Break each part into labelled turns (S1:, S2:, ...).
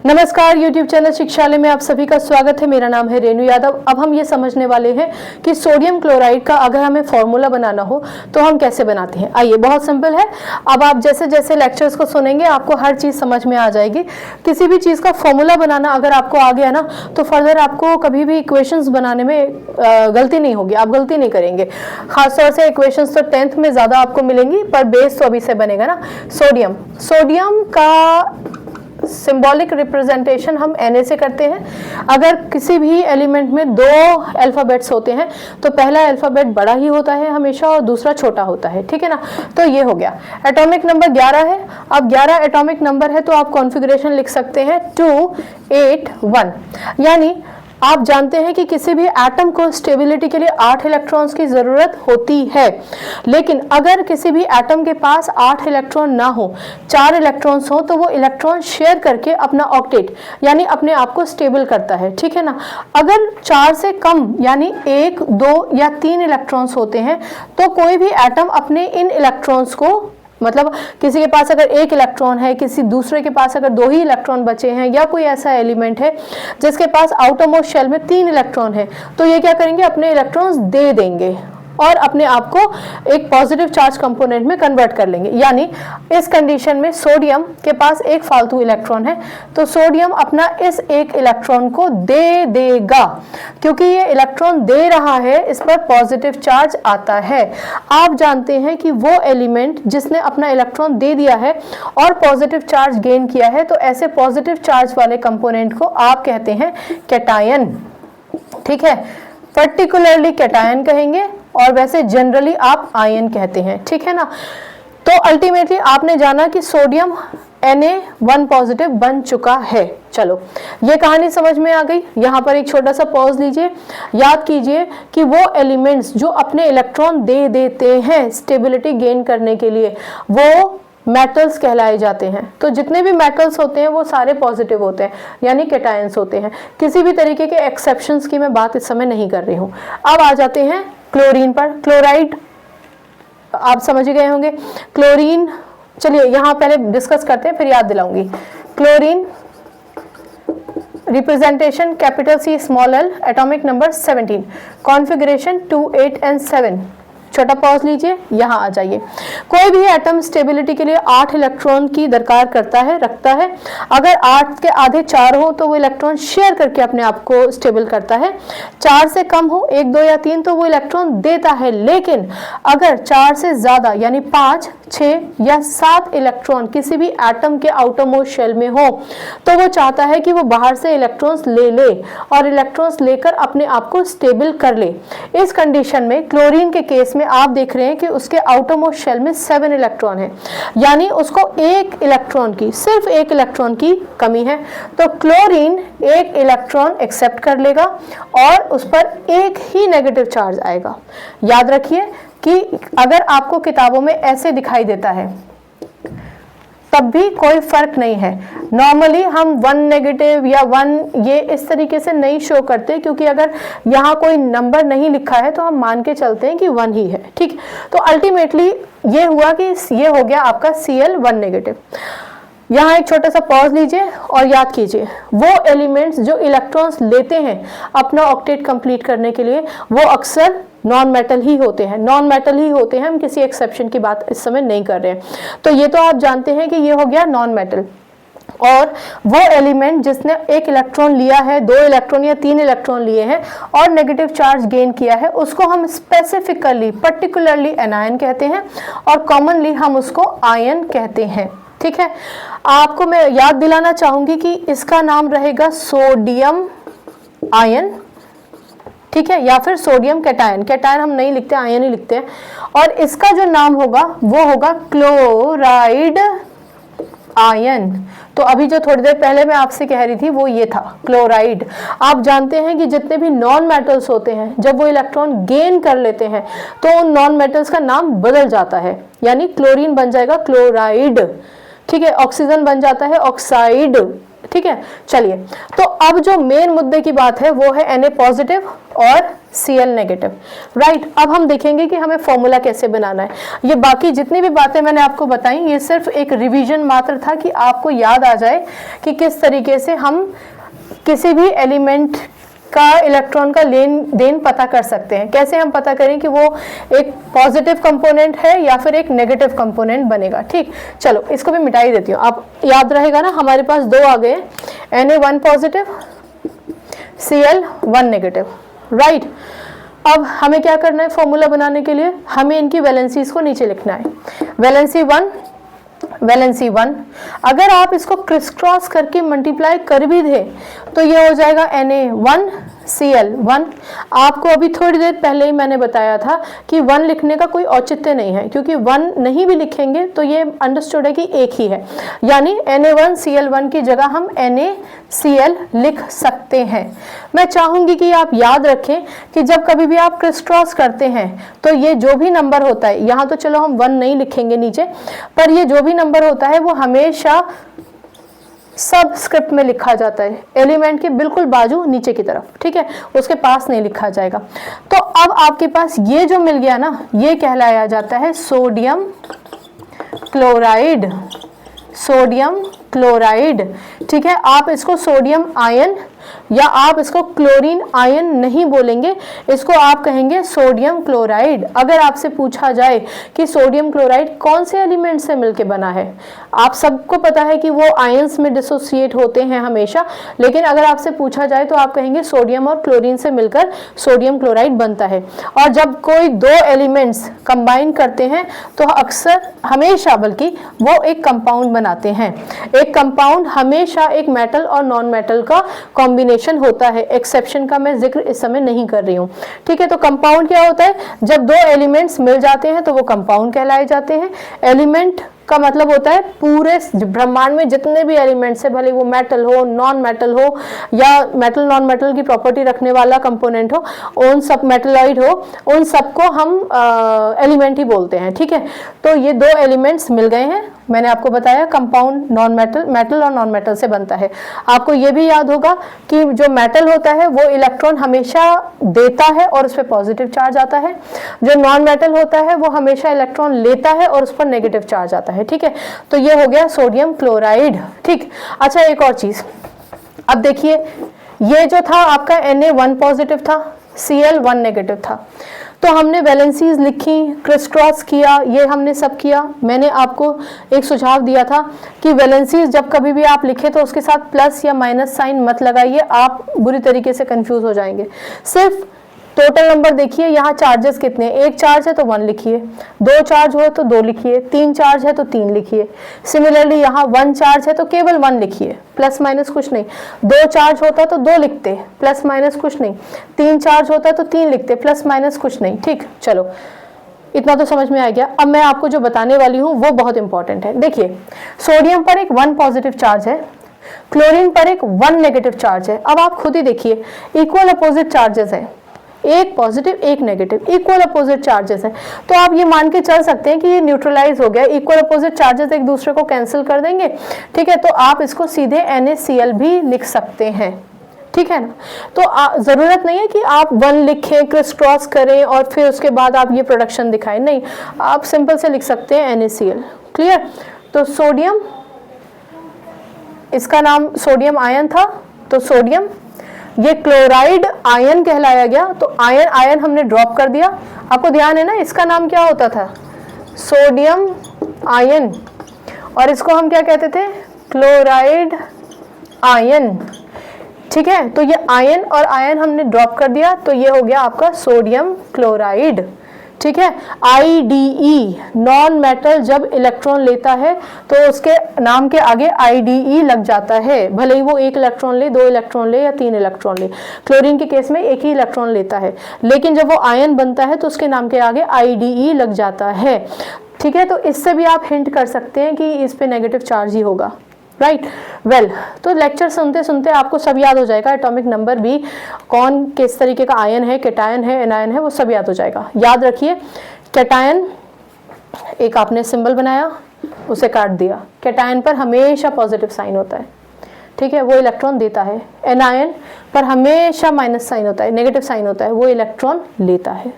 S1: नमस्कार, YouTube channel शिक्षालय में आप सभी का स्वागत है। मेरा नाम है रेणु यादव। अब हम ये समझने वाले हैं कि सोडियम क्लोराइड का अगर हमें फॉर्मूला बनाना हो तो हम कैसे बनाते हैं। आइए, बहुत सिंपल है। अब आप जैसे जैसे लेक्चर्स को सुनेंगे आपको हर चीज़ समझ में आ जाएगी। किसी भी चीज़ का फॉर्मूला बनाना अगर आपको आ गया ना तो फर्दर आपको कभी भी इक्वेशंस बनाने में गलती नहीं होगी, आप गलती नहीं करेंगे। खासतौर से इक्वेशंस तो 10th में ज़्यादा आपको मिलेंगी, पर बेस तो अभी से बनेगा ना। सोडियम का सिंबॉलिक रिप्रेजेंटेशन हम Na से करते हैं। अगर किसी भी एलिमेंट में दो अल्फ़ाबेट्स होते हैं तो पहला अल्फ़ाबेट बड़ा ही होता है हमेशा और दूसरा छोटा होता है, ठीक है ना। तो ये हो गया। एटॉमिक नंबर 11 है। अब 11 एटॉमिक नंबर है तो आप कॉन्फ़िगरेशन लिख सकते हैं 2, 8, 1। यानी आप जानते हैं कि किसी भी एटम को स्टेबिलिटी के लिए 8 इलेक्ट्रॉन्स की ज़रूरत होती है, लेकिन अगर किसी भी एटम के पास 8 इलेक्ट्रॉन ना हो, 4 इलेक्ट्रॉन्स हो, तो वो इलेक्ट्रॉन शेयर करके अपना ऑक्टेट यानी अपने आप को स्टेबल करता है, ठीक है ना। अगर 4 से कम यानी 1, 2 या 3 इलेक्ट्रॉन्स होते हैं तो कोई भी एटम अपने इन इलेक्ट्रॉन्स को, मतलब किसी के पास अगर 1 इलेक्ट्रॉन है, किसी दूसरे के पास अगर 2 ही इलेक्ट्रॉन बचे हैं, या कोई ऐसा एलिमेंट है जिसके पास आउटर मोस्ट शेल में 3 इलेक्ट्रॉन है, तो ये क्या करेंगे, अपने इलेक्ट्रॉन्स दे देंगे और अपने आप को एक पॉजिटिव चार्ज कंपोनेंट में कन्वर्ट कर लेंगे। यानी इस कंडीशन में सोडियम के पास एक फालतू इलेक्ट्रॉन है तो सोडियम अपना इस एक इलेक्ट्रॉन को दे देगा। क्योंकि ये इलेक्ट्रॉन दे रहा है, इस पर पॉजिटिव चार्ज आता है। आप जानते हैं कि वो एलिमेंट जिसने अपना इलेक्ट्रॉन दे दिया है और पॉजिटिव चार्ज गेन किया है, तो ऐसे पॉजिटिव चार्ज वाले कंपोनेंट को आप कहते हैं कैटायन, ठीक है। पर्टिकुलरली कैटायन कहेंगे और वैसे जनरली आप आयन कहते हैं, ठीक है ना। तो अल्टीमेटली आपने जाना कि सोडियम Na1 पॉजिटिव बन चुका है। चलो, ये कहानी समझ में आ गई। यहाँ पर एक छोटा सा पॉज लीजिए, याद कीजिए कि वो एलिमेंट्स जो अपने इलेक्ट्रॉन दे देते हैं स्टेबिलिटी गेन करने के लिए, वो मेटल्स कहलाए जाते हैं। तो जितने भी मेटल्स होते हैं वो सारे पॉजिटिव होते हैं, यानी कैटायंस होते हैं। किसी भी तरीके के एक्सेप्शंस की मैं बात इस समय नहीं कर रही हूँ। अब आ जाते हैं क्लोरीन पर। क्लोराइड आप समझ गए होंगे। क्लोरीन, चलिए यहाँ पहले डिस्कस करते हैं फिर याद दिलाऊंगी। Chlorine representation capital C small l, atomic number 17, configuration 2, 8 and 7। छोटा पॉज लीजिए, यहाँ आ जाइए। कोई भी एटम स्टेबिलिटी के लिए 8 इलेक्ट्रॉन की दरकार करता है, रखता है। अगर 8 के आधे 4 हो तो वो इलेक्ट्रॉन शेयर करके अपने आप को स्टेबल करता है। 4 से कम हो, 1, 2 या 3, तो वो इलेक्ट्रॉन देता है। लेकिन अगर 4 से ज़्यादा यानी 5, 6 या 7 इलेक्ट्रॉन किसी भी एटम के आउटर मोस्ट शेल में हो तो वो चाहता है कि वो बाहर से इलेक्ट्रॉन्स ले ले और इलेक्ट्रॉन्स लेकर अपने आप को स्टेबल कर ले। इस कंडीशन में क्लोरीन के केस में आप देख रहे हैं कि उसके आउटर मोस्ट शेल में 7 इलेक्ट्रॉन है, यानी उसको 1 इलेक्ट्रॉन की, सिर्फ 1 इलेक्ट्रॉन की कमी है। तो क्लोरीन 1 इलेक्ट्रॉन एक्सेप्ट कर लेगा और उस पर एक ही नेगेटिव चार्ज आएगा। याद रखिए कि अगर आपको किताबों में ऐसे दिखाई देता है तब भी कोई फर्क नहीं है। नॉर्मली हम 1 नेगेटिव या 1 ये इस तरीके से नहीं शो करते, क्योंकि अगर यहाँ कोई नंबर नहीं लिखा है तो हम मान के चलते हैं कि 1 ही है, ठीक। तो अल्टीमेटली ये हुआ कि ये हो गया आपका Cl1 नेगेटिव। यहाँ एक छोटा सा पॉज लीजिए और याद कीजिए, वो एलिमेंट्स जो इलेक्ट्रॉन्स लेते हैं अपना ऑक्टेट कंप्लीट करने के लिए वो अक्सर नॉन मेटल ही होते हैं, नॉन मेटल ही होते हैं। हम किसी एक्सेप्शन की बात इस समय नहीं कर रहे हैं। तो ये तो आप जानते हैं कि ये हो गया नॉन मेटल। और वो एलिमेंट जिसने 1 इलेक्ट्रॉन लिया है, 2 इलेक्ट्रॉन या 3 इलेक्ट्रॉन लिए हैं और नेगेटिव चार्ज गेन किया है, उसको हम स्पेसिफिकली पर्टिकुलरली एनायन कहते हैं और कॉमनली हम उसको आयन कहते हैं, ठीक है। आपको मैं याद दिलाना चाहूंगी कि इसका नाम रहेगा सोडियम आयन, ठीक है, या फिर सोडियम कैटायन। कैटायन हम नहीं लिखते, आयन ही लिखते हैं। और इसका जो नाम होगा वो होगा क्लोराइड आयन। तो अभी जो थोड़ी देर पहले मैं आपसे कह रही थी वो ये था, क्लोराइड। आप जानते हैं कि जितने भी नॉन मेटल्स होते हैं जब वो इलेक्ट्रॉन गेन कर लेते हैं तो उन नॉन मेटल्स का नाम बदल जाता है, यानी क्लोरीन बन जाएगा क्लोराइड, ठीक है। ऑक्सीजन बन जाता है ऑक्साइड, ठीक है। चलिए, तो अब जो मेन मुद्दे की बात है वो है Na पॉजिटिव और Cl नेगेटिव, राइट। अब हम देखेंगे कि हमें फॉर्मूला कैसे बनाना है। ये बाकी जितनी भी बातें मैंने आपको बताई ये सिर्फ एक रिवीजन मात्र था कि आपको याद आ जाए कि किस तरीके से हम किसी भी एलिमेंट का इलेक्ट्रॉन का लेन देन पता कर सकते हैं। कैसे हम पता करें कि वो एक पॉजिटिव कंपोनेंट है या फिर एक नेगेटिव कंपोनेंट बनेगा। ठीक, चलो इसको भी मिटा ही देती हूँ। आप याद रहेगा ना, हमारे पास दो आ गए, Na1 positive, Cl1 negative, right. अब हमें क्या करना है फॉर्मूला बनाने के लिए, हमें इनकी वैलेंसीज को नीचे लिखना है। वैलेंसी 1, वैलेंसी 1, अगर आप इसको क्रिस क्रॉस करके मल्टीप्लाई कर भी दे तो ये हो जाएगा Na1 Cl1। आपको अभी थोड़ी देर पहले ही मैंने बताया था कि 1 लिखने का कोई औचित्य नहीं है, क्योंकि 1 नहीं भी लिखेंगे तो ये अंडरस्टूड है कि एक ही है, यानी Na1 Cl1 की जगह हम NaCl लिख सकते हैं। मैं चाहूंगी कि आप याद रखें कि जब कभी भी आप क्रिस क्रॉस करते हैं तो ये जो भी नंबर होता है, यहाँ तो चलो हम 1 नहीं लिखेंगे नीचे, पर ये जो भी नंबर होता है वो हमेशा सब स्क्रिप्ट में लिखा जाता है, एलिमेंट के बिल्कुल बाजू नीचे की तरफ, ठीक है, उसके पास नहीं लिखा जाएगा। तो अब आपके पास ये जो मिल गया ना, ये कहलाया जाता है सोडियम क्लोराइड। सोडियम क्लोराइड, ठीक है। आप इसको सोडियम आयन या आप इसको क्लोरीन आयन नहीं बोलेंगे, इसको आप कहेंगे सोडियम क्लोराइड। अगर आपसे पूछा जाए कि सोडियम क्लोराइड कौन से एलिमेंट से मिलके बना है, आप सबको पता है कि वो आयंस में डिसोसिएट होते हैं हमेशा, लेकिन अगर आपसे पूछा जाए तो आप कहेंगे सोडियम और क्लोरीन से मिलकर सोडियम क्लोराइड बनता है। और जब कोई दो एलिमेंट्स कंबाइन करते हैं तो अक्सर हमेशा बल्कि वो एक कंपाउंड बनाते हैं। एक कंपाउंड हमेशा एक मेटल और नॉन मेटल का कॉम्बिनेशन होता है, एक्सेप्शन का मैं जिक्र इस समय नहीं कर रही हूँ, ठीक है। तो कंपाउंड क्या होता है, जब दो एलिमेंट्स मिल जाते हैं तो वो कंपाउंड कहलाए जाते हैं। एलिमेंट का मतलब होता है पूरे ब्रह्मांड में जितने भी एलिमेंट्स है, भले वो मेटल हो, नॉन मेटल हो या मेटल नॉन मेटल की प्रॉपर्टी रखने वाला कंपोनेंट हो, उन सब मेटलॉइड हो, उन सबको हम एलिमेंट ही बोलते हैं, ठीक है। तो ये दो एलिमेंट्स मिल गए हैं, मैंने आपको बताया कंपाउंड नॉन मेटल, मेटल और नॉन मेटल से बनता है। आपको ये भी याद होगा कि जो मेटल होता है वो इलेक्ट्रॉन हमेशा देता है और उस पर पॉजिटिव चार्ज आता है, जो नॉन मेटल होता है वो हमेशा इलेक्ट्रॉन लेता है और उस पर नेगेटिव चार्ज आता है, ठीक है। तो ये हो गया सोडियम क्लोराइड, ठीक। अच्छा, एक और चीज, अब देखिए ये जो था आपका Na1 पॉजिटिव था, Cl1 नेगेटिव था, तो हमने वैलेंसीज लिखी, क्रिस क्रॉस किया, ये हमने सब किया। मैंने आपको एक सुझाव दिया था कि वैलेंसीज जब कभी भी आप लिखे तो उसके साथ प्लस या माइनस साइन मत लगाइए, आप बुरी तरीके से कंफ्यूज हो जाएंगे। सिर्फ टोटल नंबर देखिए, यहाँ चार्जेस कितने, एक चार्ज है तो 1 लिखिए, 2 चार्ज हो तो 2 लिखिए, 3 चार्ज है तो 3 लिखिए। सिमिलरली यहाँ 1 चार्ज है तो केवल 1 लिखिए, प्लस माइनस कुछ नहीं। 2 चार्ज होता तो 2 लिखते, प्लस माइनस कुछ नहीं। 3 चार्ज होता तो 3 लिखते, प्लस माइनस कुछ नहीं, ठीक। चलो इतना तो समझ में आ गया। अब मैं आपको जो बताने वाली हूँ वो बहुत इंपॉर्टेंट है। देखिए, सोडियम पर एक 1 पॉजिटिव चार्ज है, क्लोरीन पर एक 1 नेगेटिव चार्ज है। अब आप खुद ही देखिए, इक्वल अपोजिट चार्जेस है, एक पॉजिटिव एक नेगेटिव, इक्वल अपोजिट चार्जेस हैं, तो आप ये मान के चल सकते हैं कि ये न्यूट्रलाइज हो गया, इक्वल अपोजिट चार्जेस एक दूसरे को कैंसिल कर देंगे, ठीक है। तो आप इसको सीधे NaCl भी लिख सकते हैं, ठीक है ना। तो जरूरत नहीं है कि आप 1 लिखें, क्रिस क्रॉस करें और फिर उसके बाद आप ये प्रोडक्शन दिखाएं, नहीं, आप सिंपल से लिख सकते हैं NaCl, क्लियर। तो सोडियम, इसका नाम सोडियम आयन था, तो सोडियम, ये क्लोराइड आयन कहलाया गया, तो आयन आयन हमने ड्रॉप कर दिया। आपको ध्यान है ना, इसका नाम क्या होता था, सोडियम आयन, और इसको हम क्या कहते थे, क्लोराइड आयन, ठीक है। तो ये आयन और आयन हमने ड्रॉप कर दिया, तो ये हो गया आपका सोडियम क्लोराइड, ठीक है। IDE, नॉन मेटल जब इलेक्ट्रॉन लेता है तो उसके नाम के आगे IDE लग जाता है, भले ही वो 1 इलेक्ट्रॉन ले, 2 इलेक्ट्रॉन ले या 3 इलेक्ट्रॉन ले। क्लोरीन के केस में 1 ही इलेक्ट्रॉन लेता है, लेकिन जब वो आयन बनता है तो उसके नाम के आगे IDE लग जाता है, ठीक है। तो इससे भी आप हिंट कर सकते हैं कि इस पे नेगेटिव चार्ज ही होगा, राइट। वेल, तो लेक्चर सुनते सुनते आपको सब याद हो जाएगा, एटॉमिक नंबर भी, कौन किस तरीके का आयन है, कैटायन है, एनायन है, वो सब याद हो जाएगा। याद रखिए, कैटायन एक आपने सिंबल बनाया, उसे काट दिया, कैटायन पर हमेशा पॉजिटिव साइन होता है, ठीक है, वो इलेक्ट्रॉन देता है। एनायन पर हमेशा माइनस साइन होता है, नेगेटिव साइन होता है, वो इलेक्ट्रॉन लेता है।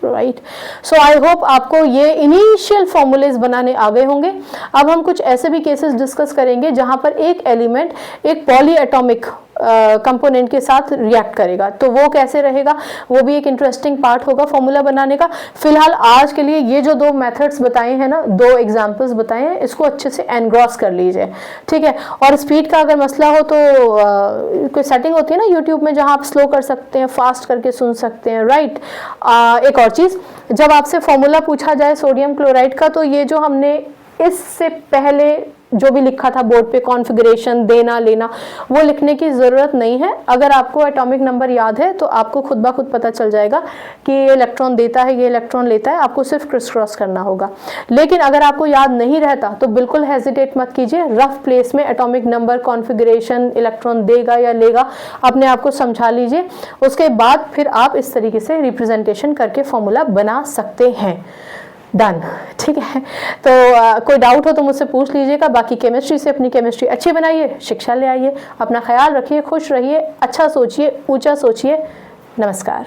S1: राइट, सो आई होप आपको ये इनिशियल फॉर्मूलेज बनाने आ गए होंगे। अब हम कुछ ऐसे भी केसेस डिस्कस करेंगे जहां पर एक एलिमेंट एक पॉली एटॉमिक कंपोनेंट के साथ रिएक्ट करेगा, तो वो कैसे रहेगा, वो भी एक इंटरेस्टिंग पार्ट होगा फॉर्मूला बनाने का। फिलहाल आज के लिए ये जो दो मेथड्स बताए हैं ना, दो एग्जांपल्स बताए हैं, इसको अच्छे से एनग्रॉस कर लीजिए, ठीक है। और स्पीड का अगर मसला हो तो कोई सेटिंग होती है ना यूट्यूब में जहां आप स्लो कर सकते हैं, फास्ट करके सुन सकते हैं, राइट। एक और चीज़, जब आपसे फॉर्मूला पूछा जाए सोडियम क्लोराइड का, तो ये जो हमने इससे पहले जो भी लिखा था बोर्ड पे, कॉन्फ़िगरेशन देना लेना, वो लिखने की ज़रूरत नहीं है। अगर आपको एटॉमिक नंबर याद है तो आपको खुद ब खुद पता चल जाएगा कि ये इलेक्ट्रॉन देता है, ये इलेक्ट्रॉन लेता है, आपको सिर्फ क्रिस क्रॉस करना होगा। लेकिन अगर आपको याद नहीं रहता तो बिल्कुल हेजिटेट मत कीजिए, रफ प्लेस में एटॉमिक नंबर, कॉन्फ़िगरेशन, इलेक्ट्रॉन देगा या लेगा, अपने आप को समझा लीजिए। उसके बाद फिर आप इस तरीके से रिप्रेजेंटेशन करके फॉर्मूला बना सकते हैं। डन, ठीक है। तो कोई डाउट हो तो मुझसे पूछ लीजिएगा। बाकी केमिस्ट्री से अपनी केमिस्ट्री अच्छी बनाइए, शिक्षा ले आइए, अपना ख्याल रखिए, खुश रहिए, अच्छा सोचिए, ऊंचा सोचिए। नमस्कार।